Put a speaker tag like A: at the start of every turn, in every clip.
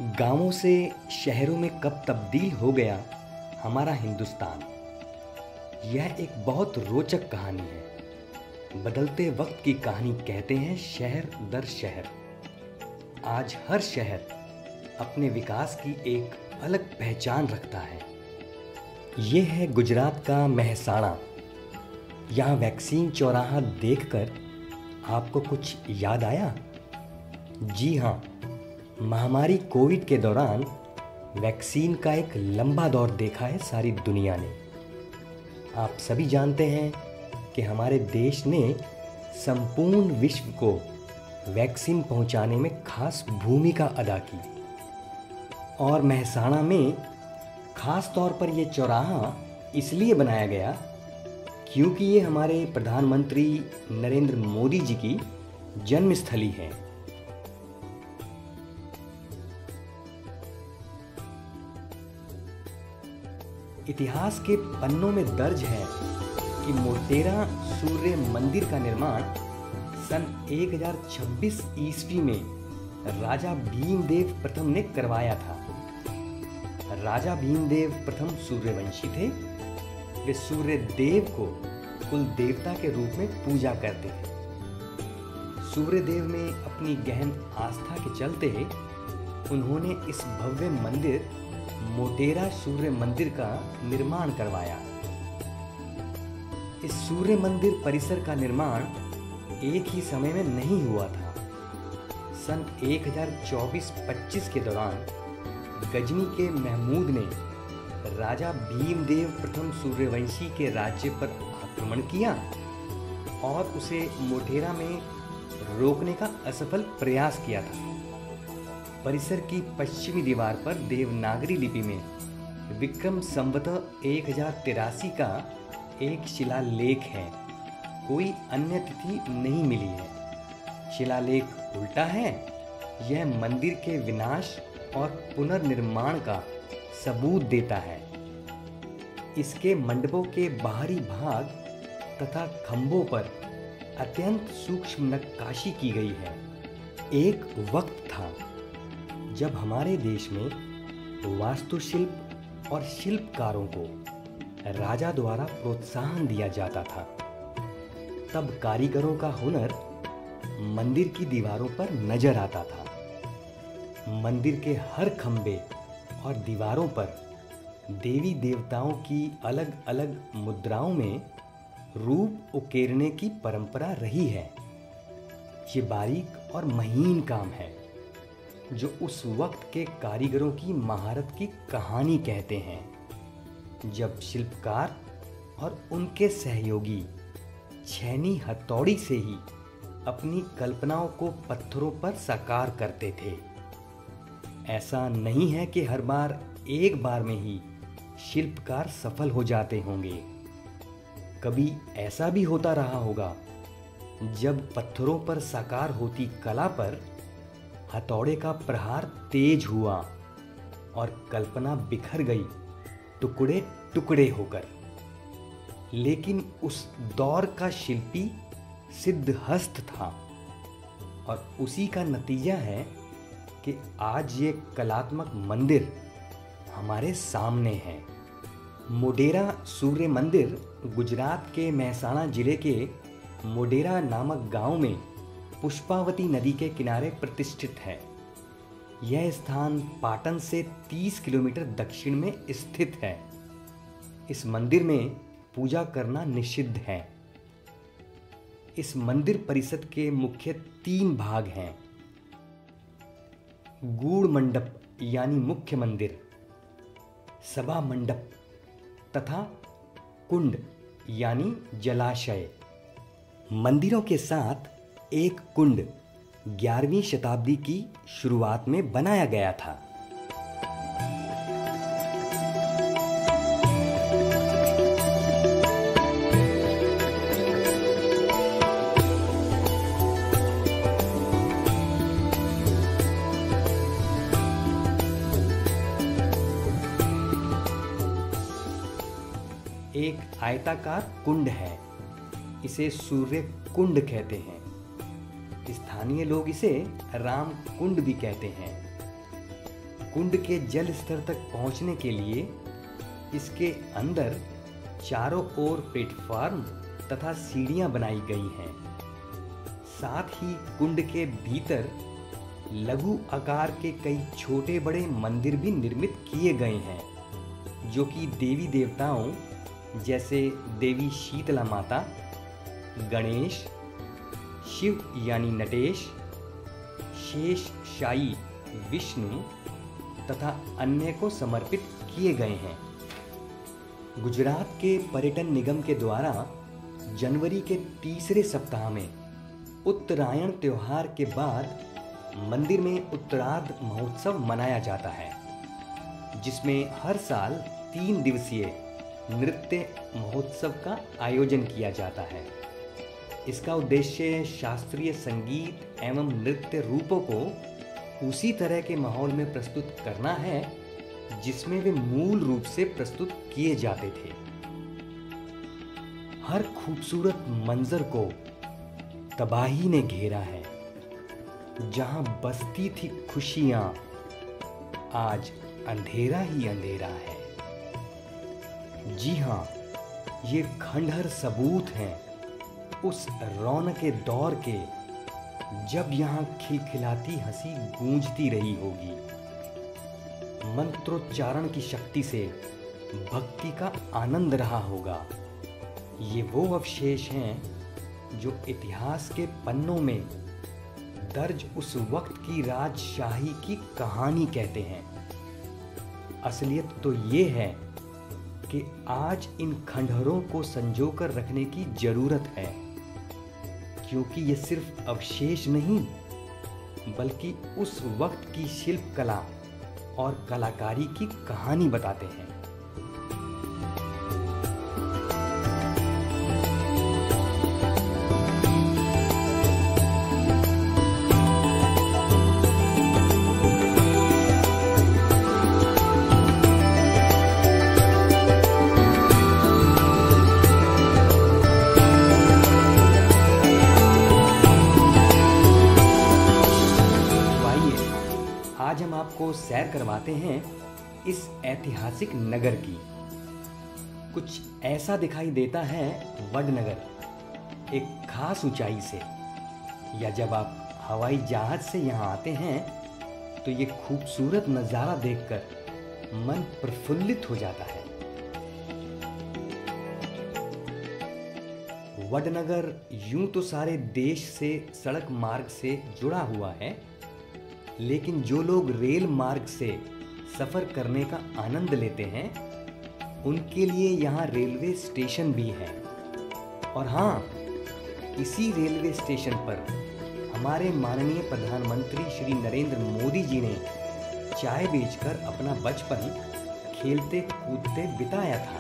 A: गांवों से शहरों में कब तब्दील हो गया हमारा हिंदुस्तान। यह एक बहुत रोचक कहानी है। बदलते वक्त की कहानी कहते हैं शहर दर शहर। आज हर शहर अपने विकास की एक अलग पहचान रखता है। ये है गुजरात का मेहसाणा। यहाँ वैक्सीन चौराहा देखकर आपको कुछ याद आया? जी हाँ, महामारी कोविड के दौरान वैक्सीन का एक लंबा दौर देखा है सारी दुनिया ने। आप सभी जानते हैं कि हमारे देश ने संपूर्ण विश्व को वैक्सीन पहुंचाने में खास भूमिका अदा की। और मेहसाणा में खास तौर पर ये चौराहा इसलिए बनाया गया क्योंकि ये हमारे प्रधानमंत्री नरेंद्र मोदी जी की जन्मस्थली है। इतिहास के पन्नों में दर्ज है कि मोटेरा सूर्य मंदिर का निर्माण सन 1026 ईस्वी में राजा भीमदेव प्रथम ने करवाया था। राजा भीमदेव प्रथम सूर्यवंशी थे। वे सूर्य देव को कुल देवता के रूप में पूजा करते थे। सूर्य देव में अपनी गहन आस्था के चलते उन्होंने इस भव्य मंदिर मोटेरा सूर्य मंदिर का निर्माण करवाया। इस सूर्य मंदिर परिसर का निर्माण एक ही समय में नहीं हुआ था। सन 1024-25 के दौरान गजनी के महमूद ने राजा भीमदेव प्रथम सूर्यवंशी के राज्य पर आक्रमण किया और उसे मोटेरा में रोकने का असफल प्रयास किया था। परिसर की पश्चिमी दीवार पर देवनागरी लिपि में विक्रम संवत 1083 का एक शिलालेख है। कोई अन्य तिथि नहीं मिली है। शिलालेख उल्टा है। यह मंदिर के विनाश और पुनर्निर्माण का सबूत देता है। इसके मंडपों के बाहरी भाग तथा खंभों पर अत्यंत सूक्ष्म नक्काशी की गई है। एक वक्त था जब हमारे देश में वास्तुशिल्प और शिल्पकारों को राजा द्वारा प्रोत्साहन दिया जाता था। तब कारीगरों का हुनर मंदिर की दीवारों पर नजर आता था। मंदिर के हर खंभे और दीवारों पर देवी देवताओं की अलग अलग मुद्राओं में रूप उकेरने की परंपरा रही है। ये बारीक और महीन काम है जो उस वक्त के कारीगरों की महारत की कहानी कहते हैं। जब शिल्पकार और उनके सहयोगी छैनी हथौड़ी से ही अपनी कल्पनाओं को पत्थरों पर साकार करते थे। ऐसा नहीं है कि हर बार एक बार में ही शिल्पकार सफल हो जाते होंगे। कभी ऐसा भी होता रहा होगा जब पत्थरों पर साकार होती कला पर हथौड़े का प्रहार तेज हुआ और कल्पना बिखर गई, टुकड़े टुकड़े होकर। लेकिन उस दौर का शिल्पी सिद्धहस्त था और उसी का नतीजा है कि आज ये कलात्मक मंदिर हमारे सामने है। मोटेरा सूर्य मंदिर गुजरात के मेहसाणा जिले के मोटेरा नामक गांव में पुष्पावती नदी के किनारे प्रतिष्ठित है। यह स्थान पाटन से 30 किलोमीटर दक्षिण में स्थित है। इस मंदिर में पूजा करना निषिद्ध है। इस मंदिर परिसर के मुख्य 3 भाग हैं। गूढ़ मंडप यानी मुख्य मंदिर, सभा मंडप तथा कुंड यानी जलाशय। मंदिरों के साथ एक कुंड 11वीं शताब्दी की शुरुआत में बनाया गया था। एक आयताकार कुंड है। इसे सूर्य कुंड कहते हैं। स्थानीय लोग इसे राम कुंड भी कहते हैं। कुंड के जल स्तर तक पहुंचने के लिए इसके अंदर चारों ओर प्लेटफार्म तथा सीढ़ियां बनाई गई हैं। साथ ही कुंड के भीतर लघु आकार के कई छोटे बड़े मंदिर भी निर्मित किए गए हैं, जो कि देवी देवताओं जैसे देवी शीतला माता, गणेश, शिव यानी नटेश, शेष शाई विष्णु तथा अन्य को समर्पित किए गए हैं। गुजरात के पर्यटन निगम के द्वारा जनवरी के तीसरे सप्ताह में उत्तरायण त्योहार के बाद मंदिर में उत्तरार्ध महोत्सव मनाया जाता है, जिसमें हर साल 3 दिवसीय नृत्य महोत्सव का आयोजन किया जाता है। इसका उद्देश्य शास्त्रीय संगीत एवं नृत्य रूपों को उसी तरह के माहौल में प्रस्तुत करना है जिसमें वे मूल रूप से प्रस्तुत किए जाते थे। हर खूबसूरत मंजर को तबाही ने घेरा है। जहां बसती थी खुशियां, आज अंधेरा ही अंधेरा है। जी हां, ये खंडहर सबूत हैं उस रौनके दौर के जब यहाँ खिलखिलाती हंसी गूंजती रही होगी। मंत्रोच्चारण की शक्ति से भक्ति का आनंद रहा होगा। ये वो अवशेष हैं जो इतिहास के पन्नों में दर्ज उस वक्त की राजशाही की कहानी कहते हैं। असलियत तो ये है कि आज इन खंडहरों को संजोकर रखने की जरूरत है, क्योंकि ये सिर्फ अवशेष नहीं बल्कि उस वक्त की शिल्प कला और कलाकारी की कहानी बताते हैं। आज हम आपको सैर करवाते हैं इस ऐतिहासिक नगर की। कुछ ऐसा दिखाई देता है वडनगर एक खास ऊंचाई से, या जब आप हवाई जहाज से यहाँ आते हैं तो ये खूबसूरत नज़ारा देखकर मन प्रफुल्लित हो जाता है। वडनगर यूं तो सारे देश से सड़क मार्ग से जुड़ा हुआ है, लेकिन जो लोग रेल मार्ग से सफ़र करने का आनंद लेते हैं उनके लिए यहाँ रेलवे स्टेशन भी है। और हाँ, इसी रेलवे स्टेशन पर हमारे माननीय प्रधानमंत्री श्री नरेंद्र मोदी जी ने चाय बेचकर अपना बचपन खेलते कूदते बिताया था।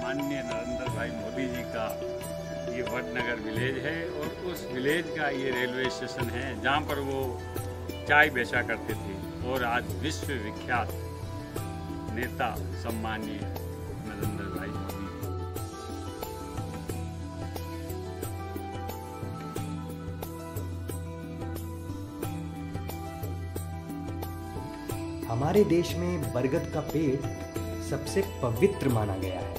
B: माननीय नरेंद्र भाई मोदी जी का ये वडनगर विलेज है और उस विलेज का ये रेलवे स्टेशन है जहाँ पर वो चाय बेचा करते थे। और आज विश्व विख्यात नेता सम्माननीय नरेंद्र भाई मोदी।
A: हमारे देश में बरगद का पेड़ सबसे पवित्र माना गया है।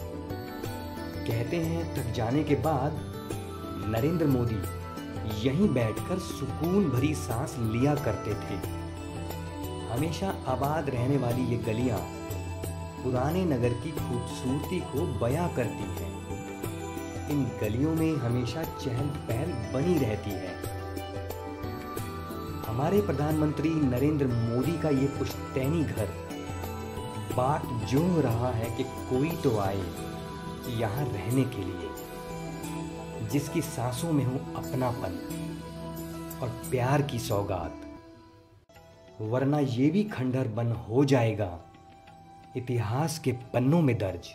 A: कहते हैं थक जाने के बाद नरेंद्र मोदी यहीं बैठकर सुकून भरी सांस लिया करते थे। हमेशा आबाद रहने वाली ये गलियां पुराने नगर की खूबसूरती को बयां करती हैं। इन गलियों में हमेशा चहल पहल बनी रहती है। हमारे प्रधानमंत्री नरेंद्र मोदी का ये पुश्तैनी घर बाट जोह रहा है कि कोई तो आए यहाँ रहने के लिए, जिसकी सांसों में हो अपनापन और प्यार की सौगात। वरना ये भी खंडहर बन हो जाएगा इतिहास के पन्नों में दर्ज।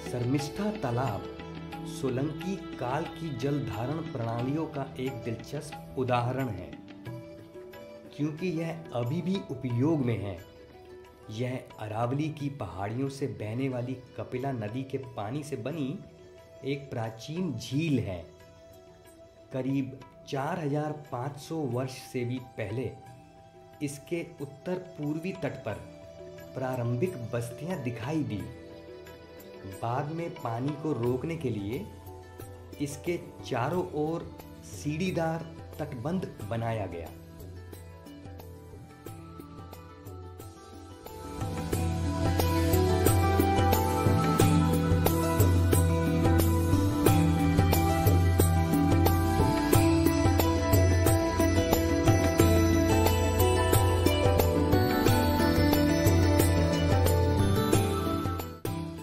A: शर्मिष्ठा तालाब सोलंकी काल की जल धारण प्रणालियों का एक दिलचस्प उदाहरण है। क्योंकि यह अभी भी उपयोग में है। यह अरावली की पहाड़ियों से बहने वाली कपिला नदी के पानी से बनी एक प्राचीन झील है। करीब 4500 वर्ष से भी पहले इसके उत्तर पूर्वी तट पर प्रारंभिक बस्तियां दिखाई दी। बाद में पानी को रोकने के लिए इसके चारों ओर सीढ़ीदार तटबंध बनाया गया।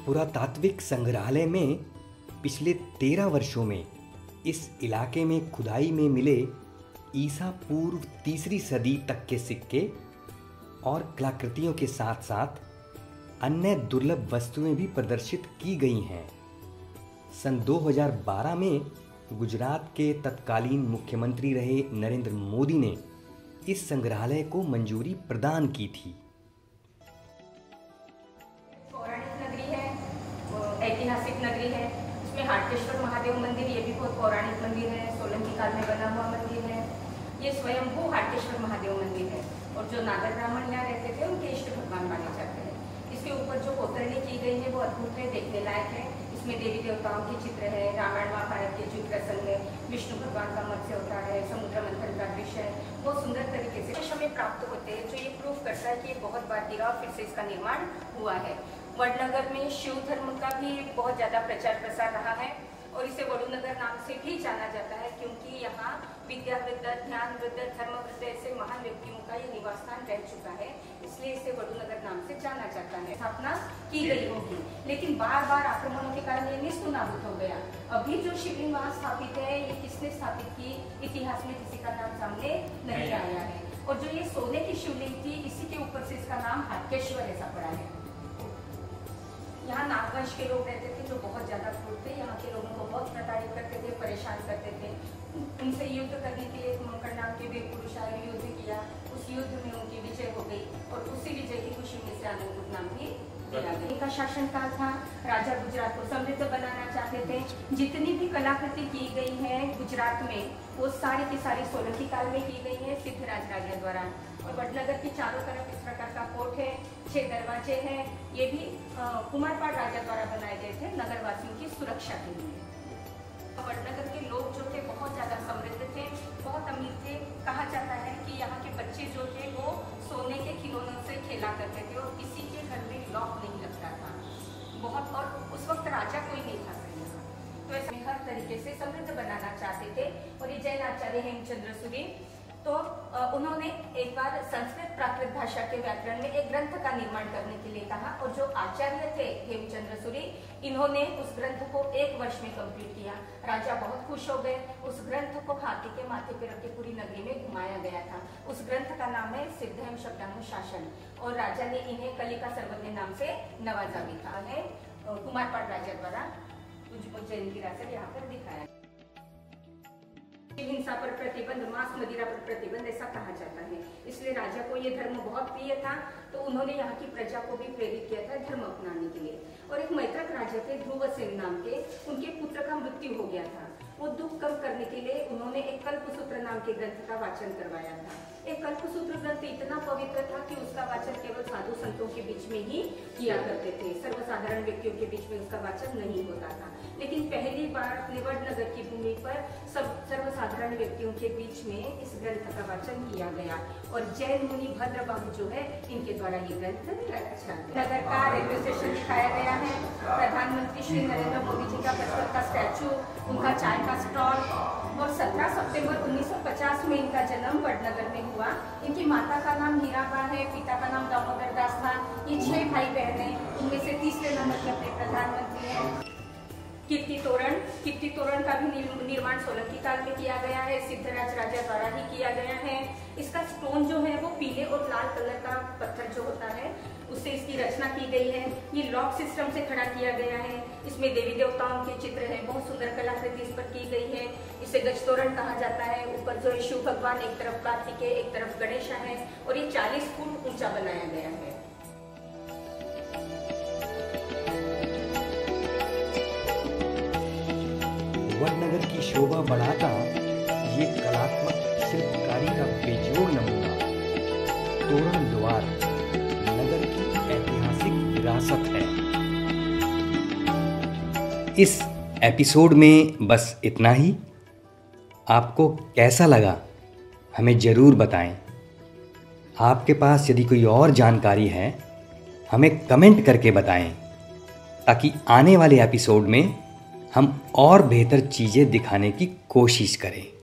A: पुरातात्विक संग्रहालय में पिछले 13 वर्षों में इस इलाके में खुदाई में मिले ईसा पूर्व 3री सदी तक के सिक्के और कलाकृतियों के साथ साथ अन्य दुर्लभ वस्तुएं भी प्रदर्शित की गई हैं। सन 2012 में गुजरात के तत्कालीन मुख्यमंत्री रहे नरेंद्र मोदी ने इस संग्रहालय को मंजूरी प्रदान की थी।
C: ऐतिहासिक नगरी है। इसमें हाटकेश्वर महादेव मंदिर, ये भी बहुत पौराणिक मंदिर है, सोलंकी काल में बना हुआ मंदिर है। ये स्वयंभू हाटकेश्वर महादेव मंदिर है और जो नागर ब्राह्मण यहाँ रहते थे उनके इष्ट भगवान माने जाते हैं। इसके ऊपर जो कोतरनी की गई है वो अद्भुत है, देखने लायक है। इसमें देवी देवताओं के चित्र है, रामायण महाभारत के जो प्रसंग है, विष्णु भगवान का मत्स्य अवतार है, समुद्र मंथन का दृश्य है, बहुत सुंदर तरीके से हमें प्राप्त होते हैं, जो ये प्रूफ करता है कि ये बहुत बार गिरा और फिर से इसका निर्माण हुआ है। वडनगर में शिव धर्म का भी बहुत ज़्यादा प्रचार प्रसार रहा है और इसे वडुनगर नाम से भी जाना जाता है, क्योंकि यहाँ विद्यावृद्ध, ध्यान वृद्ध, धर्म वृद्ध ऐसे महान व्यक्तियों का ये निवास स्थान रह चुका है, इसलिए इसे वडुनगर नाम से जाना जाता है। स्थापना की गई होगी, लेकिन बार बार आक्रमणों के कारण ये निस्तनाबूद हो गया। अभी जो शिवलिंग वहाँ स्थापित है, ये किसने स्थापित की, इतिहास में किसी का नाम सामने नहीं आया है। और जो ये सोने की शिवलिंग थी, इसी के ऊपर से इसका नाम हाटकेश्वर ऐसा पड़ा है। यहाँ नागवंश के लोग रहते थे जो बहुत ज़्यादा क्रूर थे, यहाँ के लोगों को बहुत प्रताड़ित करते थे, परेशान करते थे। उनसे युद्ध करने के लिए मंकड़ नाम के वीर पुरुष आए, युद्ध किया, उस युद्ध में उनकी विजय हो गई और उसी विजय की खुशी में से आनंद नाम भी दिया गया। इनका शासनकाल था, राजा गुजरात को समृद्ध बनाना चाहते थे। जितनी भी कलाकृति की गई है गुजरात में, वो सारी की सारी सोलंकी काल में की गई है सिद्धराज राजा द्वारा। और वडनगर की चारों तरफ इस प्रकार का कोट है, 6 दरवाजे हैं, ये भी कुमारपाल राजा द्वारा बनाए गए थे नगरवासियों की सुरक्षा के लिए। वडनगर के लोग जो थे बहुत ज़्यादा समृद्ध थे, बहुत अमीर थे। कहा जाता है कि यहाँ के बच्चे जो थे वो सोने के खिलौनों से खेला करते थे और किसी के घर में लॉक नहीं लगता था बहुत, और उस वक्त राजा कोई नहीं था सही, तो ऐसे हर तरीके से समृद्ध बनाना चाहते थे। और ये जैन आचार्य हेमचंद्र सूरी, तो उन्होंने एक बार संस्कृत प्राकृत भाषा के व्याकरण में एक ग्रंथ का निर्माण करने के लिए कहा और जो आचार्य थे हेमचंद्र सूरी, इन्होंने उस ग्रंथ को 1 वर्ष में कंप्लीट किया। राजा बहुत खुश हो गए। उस ग्रंथ को हाथी के माथे पर रख के पूरी नगरी में घुमाया गया था। उस ग्रंथ का नाम है सिद्धहम शब्दानुशासन और राजा ने इन्हें कलिका सर्वज्ञ नाम से नवाजा भी था। है कुमारपाल राजा द्वारा उज्जैन की राजधानी यहाँ पर दिखाया। हिंसा पर प्रतिबंध, मांस मदिरा पर प्रतिबंध ऐसा कहा जाता है। इसलिए राजा को ये धर्म बहुत प्रिय था, तो उन्होंने यहाँ की प्रजा को भी प्रेरित किया था धर्म अपनाने के लिए। और एक मैत्रक राजा थे ध्रुवसेन नाम के, उनके पुत्र का मृत्यु हो गया था। वो दुख कम करने के लिए उन्होंने एक कल्पसूत्र नाम के ग्रंथ का वाचन करवाया था। एक कल्पसूत्र ग्रंथ इतना पवित्र था कि उसका वाचन केवल साधु संतों के बीच में ही किया करते थे, सर्वसाधारण व्यक्तियों के बीच में उसका वाचन नहीं होता था। लेकिन पहली बार वडनगर की भूमि पर सर्वसाधारण व्यक्तियों के बीच में इस ग्रंथ का वाचन किया गया और जैन मुनि भद्रबाहु जो है, इनके द्वारा ये ग्रंथ रचा गया। नगर का रेलवे स्टेशन दिखाया गया है, प्रधानमंत्री श्री नरेंद्र मोदी जी का पत्थर का स्टैचू, उनका चाय का स्टॉल। और 17 सितंबर 1950 में इनका जन्म वडनगर में हुआ। इनकी माता का नाम हीराबा है, पिता का नाम दामोदर दास था। ये 6 भाई बहन हैं, उनमें से तीसरे नंबर के अपने प्रधानमंत्री हैं। कीर्ति तोरण का भी निर्माण सोलंकी काल में किया गया है, सिद्धराज राजा द्वारा ही किया गया है। इसका स्टोन जो है वो पीले और लाल कलर का पत्थर जो होता है उससे इसकी रचना की गई है। ये लॉक सिस्टम से खड़ा किया गया है। इसमें देवी देवताओं के चित्र हैं, बहुत सुंदर कलाकृति इस पर की गई है। इसे गजतोरण कहा जाता है। ऊपर जो है शिव भगवान, एक तरफ कार्तिकेय, एक तरफ गणेश है और ये 40 फुट ऊंचा बनाया गया है।
A: वडनगर की शोभा बढ़ाता ये कलात्मक शिल्पकारी का बेजोड़ नमूना तोरण द्वार नगर की ऐतिहासिक विरासत है। इस एपिसोड में बस इतना ही। आपको कैसा लगा हमें ज़रूर बताएं। आपके पास यदि कोई और जानकारी है हमें कमेंट करके बताएं, ताकि आने वाले एपिसोड में हम और बेहतर चीज़ें दिखाने की कोशिश करें।